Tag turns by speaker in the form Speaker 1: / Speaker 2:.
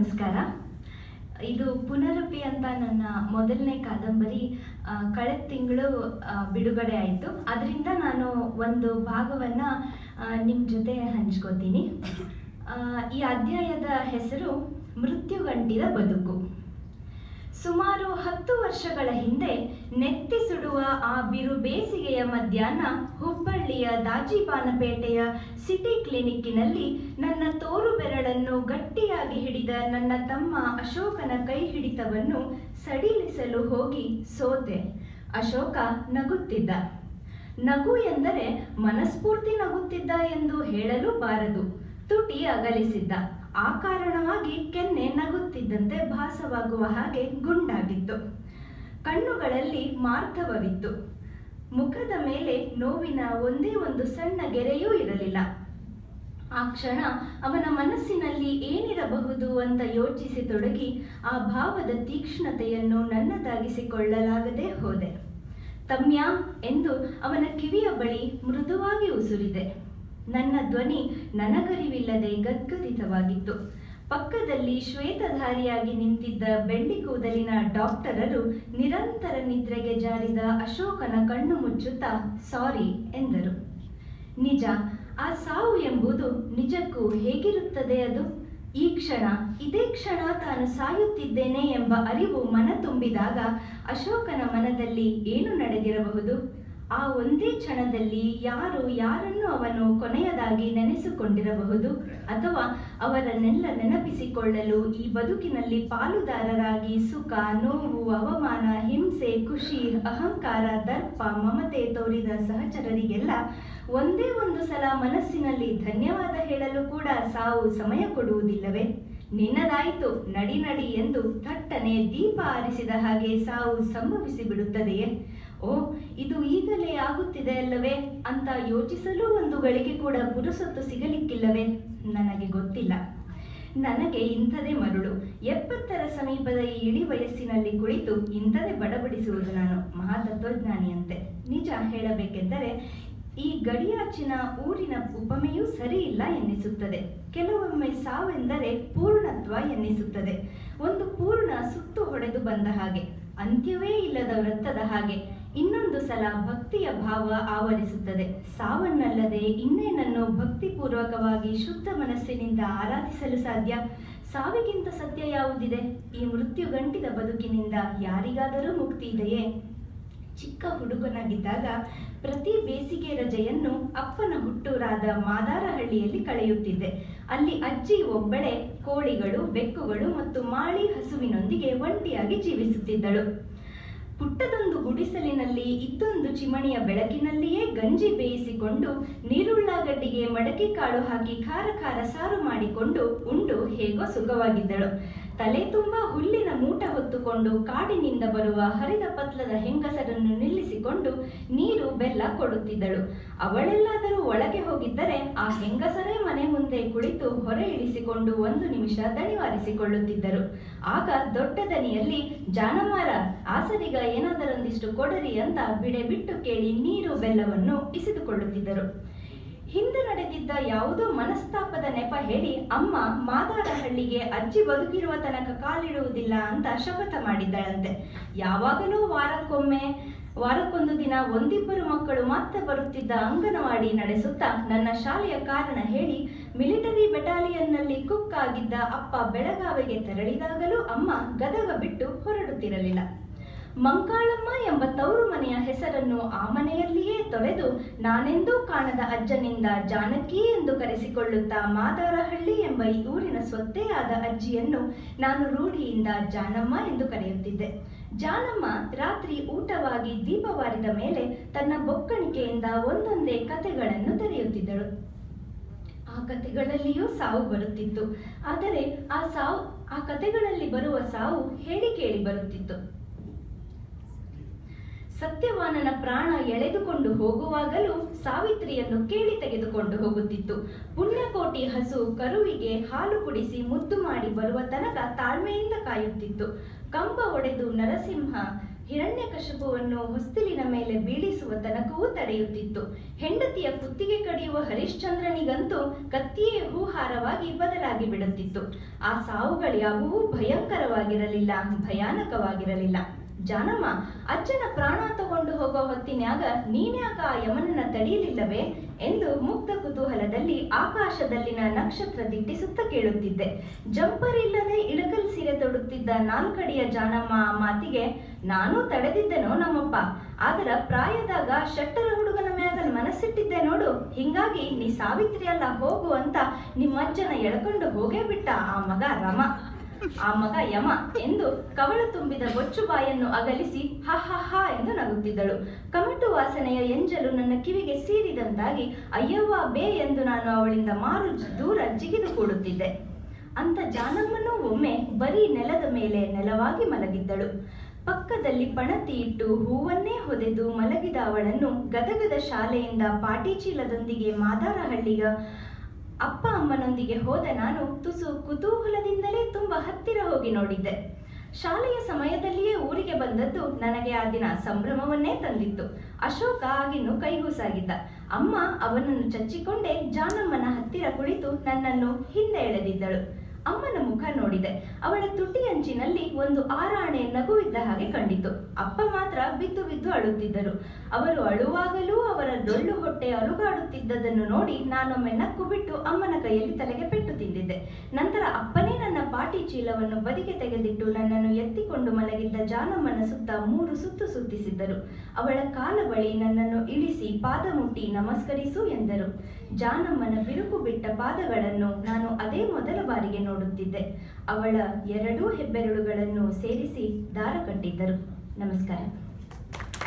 Speaker 1: ನಮಸ್ಕಾರ. ಇದು ಪುನರಪಿ ಅಂತ ನನ್ನ ಮೊದಲನೇ ಕಾದಂಬರಿ ಕಳೆದ ತಿಂಗಳು ಬಿಡುಗಡೆ ಆಯಿತು. ಅದರಿಂದ ನಾನು ಒಂದು ಭಾಗವನ್ನು ನಿಮ್ಮ ಜೊತೆ ಹಂಚ್ಕೋತೀನಿ. ಈ ಅಧ್ಯಾಯದ ಹೆಸರು ಮೃತ್ಯುಗಂಟಿದ ಬದುಕು. ಸುಮಾರು 10 ವರ್ಷಗಳ ಹಿಂದೆ ನೆತ್ತಿ ಸುಡುವ ಆ ಬಿರು ಬೇಸಿಗೆಯ ಮಧ್ಯಾಹ್ನ ಹುಬ್ಬಳ್ಳಿಯ ದಾಜಿಬಾನಪೇಟೆಯ ಸಿಟಿ ಕ್ಲಿನಿಕ್ಕಿನಲ್ಲಿ ನನ್ನ ತೋರು ಬೆರಳನ್ನು ಗಟ್ಟಿಯಾಗಿ ಹಿಡಿದ ನನ್ನ ತಮ್ಮ ಅಶೋಕನ ಕೈ ಹಿಡಿತವನ್ನು ಸಡಿಲಿಸಲು ಹೋಗಿ ಸೋತೆ. ಅಶೋಕ ನಗುತ್ತಿದ್ದ. ನಗು ಎಂದರೆ ಮನಸ್ಫೂರ್ತಿ ನಗುತ್ತಿದ್ದ ಎಂದು ಹೇಳಲು ಬಾರದು. ತುಟಿ ಅಗಲಿಸಿದ್ದ. ಆ ಕಾರಣವಾಗಿ ಕೆನ್ನೆ ನಗುತ್ತಿದ್ದಂತೆ ಭಾಸವಾಗುವ ಹಾಗೆ ಗುಂಡಾಗಿತ್ತು. ಕಣ್ಣುಗಳಲ್ಲಿ ಮಾರ್ಧವವಿತ್ತು. ಮುಖದ ಮೇಲೆ ನೋವಿನ ಒಂದೇ ಒಂದು ಸಣ್ಣ ಗೆರೆಯೂ ಇರಲಿಲ್ಲ. ಆ ಕ್ಷಣ ಅವನ ಮನಸ್ಸಿನಲ್ಲಿ ಏನಿರಬಹುದು ಅಂತ ಯೋಚಿಸತೊಡಗಿ ಆ ಭಾವದ ತೀಕ್ಷ್ಣತೆಯನ್ನು ನನ್ನದಾಗಿಸಿಕೊಳ್ಳಲಾಗದೆ ಹೋದೆ. ತಮ್ಯಾ ಎಂದು ಅವನ ಕಿವಿಯ ಬಳಿ ಮೃದುವಾಗಿ ಉಸುರಿದೆ. ನನ್ನ ಧ್ವನಿ ನನಗರಿವಿಲ್ಲದೆ ಗದ್ಗದಿತವಾಗಿತ್ತು. ಪಕ್ಕದಲ್ಲಿ ಶ್ವೇತಧಾರಿಯಾಗಿ ನಿಂತಿದ್ದ ಬೆಳ್ಳಿ ಕೂದಲಿನ ಡಾಕ್ಟರರು ನಿರಂತರ ನಿದ್ರೆಗೆ ಜಾರಿದ ಅಶೋಕನ ಕಣ್ಣು ಮುಚ್ಚುತ್ತಾ ಸಾರಿ ಎಂದರು. ನಿಜ, ಆ ಸಾವು ಎಂಬುದು ನಿಜಕ್ಕೂ ಹೇಗಿರುತ್ತದೆ ಅದು? ಈ ಕ್ಷಣ, ಇದೇ ಕ್ಷಣ ತಾನು ಸಾಯುತ್ತಿದ್ದೇನೆ ಎಂಬ ಅರಿವು ಮನ ತುಂಬಿದಾಗ ಅಶೋಕನ ಮನದಲ್ಲಿ ಏನು ನಡೆದಿರಬಹುದು? ಆ ಒಂದೇ ಕ್ಷಣದಲ್ಲಿ ಯಾರು ಯಾರನ್ನು ಅವನು ಕೊನೆಯದಾಗಿ ನೆನೆಸಿಕೊಂಡಿರಬಹುದು? ಅಥವಾ ಅವರನ್ನೆಲ್ಲ ನೆನಪಿಸಿಕೊಳ್ಳಲು ಈ ಬದುಕಿನಲ್ಲಿ ಪಾಲುದಾರರಾಗಿ ಸುಖ, ನೋವು, ಅವಮಾನ, ಹಿಂಸೆ, ಖುಷಿ, ಅಹಂಕಾರ, ದರ್ಪ, ಮಮತೆ ತೋರಿದ ಸಹಚರರಿಗೆಲ್ಲ ಒಂದೇ ಒಂದು ಸಲ ಮನಸ್ಸಿನಲ್ಲಿ ಧನ್ಯವಾದ ಹೇಳಲು ಕೂಡ ಸಾವು ಸಮಯ ಕೊಡುವುದಿಲ್ಲವೇ? ನಿನ್ನದಾಯಿತು, ನಡಿ ನಡಿ ಎಂದು ಥಟ್ಟನೆ ದೀಪ ಆರಿಸಿದ ಹಾಗೆ ಸಾವು ಸಂಭವಿಸಿ ಬಿಡುತ್ತದೆಯೇ? ಓ, ಇದು ಈಗಲೇ ಆಗುತ್ತಿದೆ ಅಲ್ಲವೇ ಅಂತ ಯೋಚಿಸಲು ಒಂದು ಗಳಿಗೆ ಕೂಡ ಪುರುಸೊತ್ತು ಸಿಗಲಿಕ್ಕಿಲ್ಲವೇ? ನನಗೆ ಗೊತ್ತಿಲ್ಲ. ನನಗೆ ಇಂಥದೇ ಮರುಳು. 70ರ ಸಮೀಪದ ಈ ಇಳಿ ವಯಸ್ಸಿನಲ್ಲಿ ಕುಳಿತು ಇಂಥದೇ ಬಡಬಡಿಸುವುದು ನಾನು ಮಹಾತತ್ವಜ್ಞಾನಿಯಂತೆ. ನಿಜ ಹೇಳಬೇಕೆಂದರೆ ಈ ಗಡಿಯಾಚಿನ ಊರಿನ ಉಪಮೆಯೂ ಸರಿ ಇಲ್ಲ ಎನ್ನಿಸುತ್ತದೆ. ಕೆಲವೊಮ್ಮೆ ಸಾವೆಂದರೆ ಪೂರ್ಣತ್ವ ಎನ್ನಿಸುತ್ತದೆ. ಒಂದು ಪೂರ್ಣ ಸುತ್ತು ಹೊಡೆದು ಬಂದ ಹಾಗೆ, ಅಂತ್ಯವೇ ಇಲ್ಲದ ವೃತ್ತದ ಹಾಗೆ. ಇನ್ನೊಂದು ಸಲ ಭಕ್ತಿಯ ಭಾವ ಆವರಿಸುತ್ತದೆ. ಸಾವನ್ನಲ್ಲದೆ ಇನ್ನೇನನ್ನು ಭಕ್ತಿಪೂರ್ವಕವಾಗಿ ಶುದ್ಧ ಮನಸ್ಸಿನಿಂದ ಆರಾಧಿಸಲು ಸಾಧ್ಯ? ಸಾವಿಗಿಂತ ಸತ್ಯ ಯಾವುದಿದೆ? ಈ ಮೃತ್ಯುಗಂಟಿದ ಬದುಕಿನಿಂದ ಯಾರಿಗಾದರೂ ಮುಕ್ತಿ ಇದೆಯೇ? ಚಿಕ್ಕ ಹುಡುಗನಾಗಿದ್ದಾಗ ಪ್ರತಿ ಬೇಸಿಗೆ ರಜೆಯನ್ನು ಅಪ್ಪನ ಹುಟ್ಟೂರಾದ ಮಾದಾರಹಳ್ಳಿಯಲ್ಲಿ ಕಳೆಯುತ್ತಿದ್ದೆ. ಅಲ್ಲಿ ಅಜ್ಜಿ ಒಬ್ಬಳೆ ಕೋಳಿಗಳು, ಬೆಕ್ಕುಗಳು ಮತ್ತು ಮಾಳಿ ಹಸುವಿನೊಂದಿಗೆ ಒಂಟಿಯಾಗಿ ಜೀವಿಸುತ್ತಿದ್ದಳು. ಪುಟ್ಟದೊಂದು ಗುಡಿಸಲಿನಲ್ಲಿ ಇದ್ದೊಂದು ಚಿಮಣಿಯ ಬೆಳಕಿನಲ್ಲಿಯೇ ಗಂಜಿ ಬೇಯಿಸಿಕೊಂಡು ನೀರುಳ್ಳಾಗಡ್ಡಿಗೆ ಮಡಕೆ ಕಾಳು ಹಾಕಿ ಖಾರ ಖಾರ ಸಾರು ಮಾಡಿಕೊಂಡು ಉಂಡು ಹೇಗೋ ಸುಖವಾಗಿದ್ದಳು. ತಲೆ ತುಂಬ ಹುಲ್ಲಿನ ಮೂಟ ಹೊತ್ತುಕೊಂಡು ಕಾಡಿನಿಂದ ಬರುವ ಹರಿದ ಪತ್ಲದ ಹೆಂಗಸರನ್ನು ನಿಲ್ಲಿಸಿಕೊಂಡು ನೀರು ಬೆಲ್ಲ ಕೊಡುತ್ತಿದ್ದಳು. ಅವಳೆಲ್ಲಾದರೂ ಒಳಗೆ ಹೋಗಿದ್ದರೆ ಆ ಹೆಂಗಸರೇ ಮನೆ ಮುಂದೆ ಕುಳಿತು ಹೊರೆ ಇಳಿಸಿಕೊಂಡು 1 ನಿಮಿಷ ದಣಿವಾರಿಸಿಕೊಳ್ಳುತ್ತಿದ್ದರು. ಆಗ ದೊಡ್ಡ ದನಿಯಲ್ಲಿ, ಜಾನಮಾರ, ಆಸರಿಗ ಏನಾದರೊಂದಿಷ್ಟು ಕೊಡರಿ ಅಂತ ಬಿಡೆ ಬಿಟ್ಟು ಕೇಳಿ ನೀರು ಬೆಲ್ಲವನ್ನು ಇಸಿದುಕೊಳ್ಳುತ್ತಿದ್ದರು. ಹಿಂದೆ ನಡೆದಿದ್ದ ಯಾವುದೋ ಮನಸ್ತಾಪದ ನೆಪ ಹೇಳಿ ಅಮ್ಮ ಮಾದಾರಹಳ್ಳಿಗೆ ಅಜ್ಜಿ ಬದುಕಿರುವ ತನಕ ಕಾಲಿಡುವುದಿಲ್ಲ ಅಂತ ಶಪಥ ಮಾಡಿದ್ದಳಂತೆ. ಯಾವಾಗಲೂ ವಾರಕ್ಕೊಂದು ದಿನ 1-2 ಮಕ್ಕಳು ಮಾತ್ರ ಬರುತ್ತಿದ್ದ ಅಂಗನವಾಡಿ ನಡೆಸುತ್ತಾ ನನ್ನ ಶಾಲೆಯ ಕಾರಣ ಹೇಳಿ ಮಿಲಿಟರಿ ಬೆಟಾಲಿಯನ್ನಲ್ಲಿ ಕುಕ್ ಆಗಿದ್ದ ಅಪ್ಪ ಬೆಳಗಾವಿಗೆ ತೆರಳಿದಾಗಲೂ ಅಮ್ಮ ಗದಗ ಬಿಟ್ಟು ಹೊರಡುತ್ತಿರಲಿಲ್ಲ. ಮಂಕಾಳಮ್ಮ ಎಂಬ ತವರು ಮನೆಯ ಹೆಸರನ್ನು ಆ ಮನೆಯಲ್ಲಿಯೇ ತೊರೆದು ನಾನೆಂದೂ ಕಾಣದ ಅಜ್ಜನಿಂದ ಜಾನಕಿ ಎಂದು ಕರೆಸಿಕೊಳ್ಳುತ್ತಾ ಮಾದಾರಹಳ್ಳಿ ಎಂಬ ಈ ಊರಿನ ಸ್ವತ್ತೇ ಆದ ಅಜ್ಜಿಯನ್ನು ನಾನು ರೂಢಿಯಿಂದ ಜಾನಮ್ಮ ಎಂದು ಕರೆಯುತ್ತಿದ್ದೆ. ಜಾನಮ್ಮ ರಾತ್ರಿ ಊಟವಾಗಿ ದೀಪವಾರಿದ ಮೇಲೆ ತನ್ನ ಬೊಕ್ಕಣಿಕೆಯಿಂದ ಒಂದೊಂದೇ ಕತೆಗಳನ್ನು ತೆರೆಯುತ್ತಿದ್ದಳು. ಆ ಕತೆಗಳಲ್ಲಿಯೂ ಸಾವು ಬರುತ್ತಿತ್ತು. ಆದರೆ ಆ ಕತೆಗಳಲ್ಲಿ ಬರುವ ಸಾವು ಹೇಳಿ ಕೇಳಿ ಬರುತ್ತಿತ್ತು. ಸತ್ಯವಾನನ ಪ್ರಾಣ ಎಳೆದುಕೊಂಡು ಹೋಗುವಾಗಲೂ ಸಾವಿತ್ರಿಯನ್ನು ಕೇಳಿ ತೆಗೆದುಕೊಂಡು ಹೋಗುತ್ತಿತ್ತು. ಪುಣ್ಯಕೋಟಿ ಹಸು ಕರುವಿಗೆ ಹಾಲು ಕುಡಿಸಿ ಮುದ್ದು ಮಾಡಿ ಬರುವ ತನಕ ತಾಳ್ಮೆಯಿಂದ ಕಾಯುತ್ತಿತ್ತು. ಕಂಬ ಒಡೆದು ನರಸಿಂಹ ಹಿರಣ್ಯಕಶಿಪುವನ್ನು ಹೊಸ್ತಿಲಿನ ಮೇಲೆ ಬೀಳಿಸುವ ತನಕವೂ ತಡೆಯುತ್ತಿತ್ತು. ಹೆಂಡತಿಯ ಕುತ್ತಿಗೆ ಕಡಿಯುವ ಹರಿಶ್ಚಂದ್ರನಿಗಂತೂ ಕತ್ತಿಯೇ ಹೂಹಾರವಾಗಿ ಬದಲಾಗಿ ಬಿಡುತ್ತಿತ್ತು. ಆ ಸಾವುಗಳ್ಯಾವುವೂ ಭಯಂಕರವಾಗಿರಲಿಲ್ಲ, ಭಯಾನಕವಾಗಿರಲಿಲ್ಲ. ಜಾನಮ್ಮ, ಅಜ್ಜನ ಪ್ರಾಣ ತಗೊಂಡು ಹೋಗೋ ಹೊತ್ತಿನ್ಯಾಗ ನೀನ್ಯಾಕ ಆ ಯಮನನ್ನ ತಡೆಯಲಿಲ್ಲವೇ ಎಂದು ಮುಗ್ಧ ಕುತೂಹಲದಲ್ಲಿ ಆಕಾಶದಲ್ಲಿನ ನಕ್ಷತ್ರ ದಿಟ್ಟಿಸುತ್ತ ಕೇಳುತ್ತಿದ್ದೆ. ಜಂಪರ್ ಇಲ್ಲದೆ ಇಳಕಲ್ ಸೀರೆ ತೊಡುತ್ತಿದ್ದ ನಾಲ್ಕಡಿಯ ಜಾನಮ್ಮ ಆ ಮಾತಿಗೆ, ನಾನೂ ತಡೆದಿದ್ದೆನೋ ನಮ್ಮಪ್ಪ, ಆದರ ಪ್ರಾಯದಾಗ ಶಟ್ಟರ ಹುಡುಗನ ಮ್ಯಾಗ ಮನಸ್ಸಿಟ್ಟಿದ್ದೆ ನೋಡು, ಹಿಂಗಾಗಿ ನೀ ಸಾವಿತ್ರಿ ಅಲ್ಲ ಹೋಗು ಅಂತ ನಿಮ್ಮಜ್ಜನ ಎಳ್ಕೊಂಡು ಹೋಗೇ ಬಿಟ್ಟ ಆ ಮಗ ಯಮ ಎಂದು ಕವಳು ತುಂಬಿದ ಬೊಚ್ಚು ಬಾಯನ್ನು ಅಗಲಿಸಿ ಹ ಹ ಹ ಎಂದು ನಗುತ್ತಿದ್ದಳು. ಕಮಟು ವಾಸನೆಯ ಎಂಜಲು ನನ್ನ ಕಿವಿಗೆ ಸೀರಿದಂತಾಗಿ ಅಯ್ಯವ್ವ ಬೇ ಎಂದು ನಾನು ಅವಳಿಂದ ಮಾರು ದೂರ ಜಿಗಿದು ಕೂಡುತ್ತಿದ್ದೆ. ಅಂತ ಜಾನಮ್ಮನೂ ಒಮ್ಮೆ ಬರೀ ನೆಲದ ಮೇಲೆ ನೆಲವಾಗಿ ಮಲಗಿದ್ದಳು. ಪಕ್ಕದಲ್ಲಿ ಪಣತಿ ಇಟ್ಟು ಹೂವನ್ನೇ ಹೊದೆದು ಮಲಗಿದ ಅವಳನ್ನು ಗದಗದ ಶಾಲೆಯಿಂದ ಪಾಟಿಚೀಲದೊಂದಿಗೆ ಮಾದಾರಹಳ್ಳಿಗ ಅಪ್ಪ ಅಮ್ಮನೊಂದಿಗೆ ಹೋದ ನಾನು ತುಸು ಕುತೂಹಲದಿಂದಲೇ ತುಂಬ ಹತ್ತಿರ ಹೋಗಿ ನೋಡಿದ್ದೆ. ಶಾಲೆಯ ಸಮಯದಲ್ಲಿಯೇ ಊರಿಗೆ ಬಂದದ್ದು ನನಗೆ ಆ ದಿನ ಸಂಭ್ರಮವನ್ನೇ ತಂದಿತ್ತು. ಅಶೋಕ ಆಗಿನ್ನು ಕೈಗೂಸಾಗಿದ್ದ. ಅಮ್ಮ ಅವನನ್ನು ಚಚ್ಚಿಕೊಂಡೇ ಜಾನಮ್ಮನ ಹತ್ತಿರ ಕುಳಿತು ನನ್ನನ್ನು ಹಿಂದೆ ಎಳೆದಿದ್ದಳು. ಅಮ್ಮನ ಮುಖ ನೋಡಿದೆ. ಅವಳ ತುಟಿ ಅಂಚಿನಲ್ಲಿ ಒಂದು ಆರಾಣೆ ನಗುವಿದ್ದ ಹಾಗೆ ಕಂಡಿತು. ಅಪ್ಪ ಮಾತ್ರ ಬಿದ್ದು ಬಿದ್ದು ಅಳುತ್ತಿದ್ದರು. ಅವರು ಅಳುವಾಗಲೂ ಅವರ ಡೊಳ್ಳು ಹೊಟ್ಟೆ ಅಲುಗಾಡುತ್ತಿದ್ದದನ್ನು ನೋಡಿ ನಾನೊಮ್ಮೆ ನಕ್ಕು ಬಿಟ್ಟು ಅಮ್ಮನ ಕೈಯಲ್ಲಿ ತಲೆಗೆ ಪೆಟ್ಟು ತಿಂದಿದ್ದೆ. ನಂತರ ಅಪ್ಪನೇ ನನ್ನ ಪಾಟಿ ಚೀಲವನ್ನು ಬದಿಗೆ ತೆಗೆದಿಟ್ಟು ನನ್ನನ್ನು ಎತ್ತಿಕೊಂಡು ಮಲಗಿದ್ದ ಜಾನಮ್ಮನ ಸುತ್ತ 3 ಸುತ್ತು ಸುತ್ತಿಸಿದ್ದರು. ಅವಳ ಕಾಲ ಬಳಿ ನನ್ನನ್ನು ಇಳಿಸಿ ಪಾದ ಮುಟ್ಟಿ ನಮಸ್ಕರಿಸು ಎಂದರು. ಜಾನಮ್ಮನ ಬಿರುಕು ಬಿಟ್ಟ ಪಾದಗಳನ್ನು ನಾನು ಅದೇ ಮೊದಲ ಬಾರಿಗೆ ನೋಡುತ್ತಿದ್ದೆ. ಅವಳ 2 ಹೆಬ್ಬೆರಳುಗಳನ್ನು ಸೇರಿಸಿ ದಾರ ಕಟ್ಟಿದ್ದರು. ನಮಸ್ಕಾರ.